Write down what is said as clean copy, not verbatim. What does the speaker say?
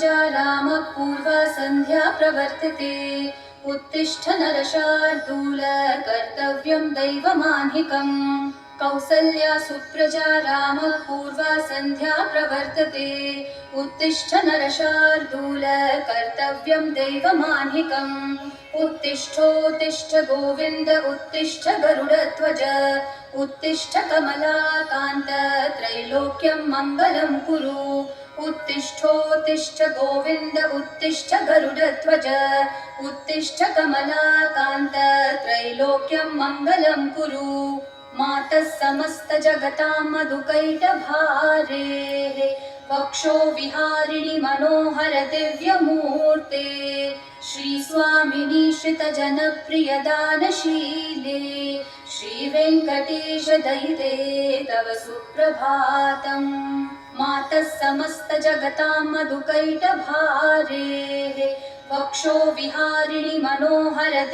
सुप्रजारामः पूर्वा सन्ध्या प्रवर्तते। उत्तिष्ठ नरशार्दूल कर्तव्यं दैवमान्हिकम्। कौसल्या सुप्रजा रामः पूर्वा सन्ध्या प्रवर्तते। उत्तिष्ठ नरशार्दूल कर्तव्यं दैवमान्हिकम्। उत्तिष्ठोत्तिष्ठ गोविन्द उत्तिष्ठ गरुडध्वज। उत्तिष्ठ कमलाकान्त त्रैलोक्यं मङ्गलं कुरु। उत्तिष्ठोत्तिष्ठ गोविन्द उत्तिष्ठ गरुडध्वज। उत्तिष्ठ कमलाकान्त त्रैलोक्यं मङ्गलं कुरु। मातः समस्त जगतां मधुकैटभारेः वक्षो विहारिणि मनोहर दिव्यमूर्ते। श्रीस्वामिनि श्रितजनप्रियदानशीले श्रीवेङ्कटेश दयिते तव सुप्रभातम्। मातः समस्त जगतां मधुकैटभारेः वक्षो विहारिणि मनोहर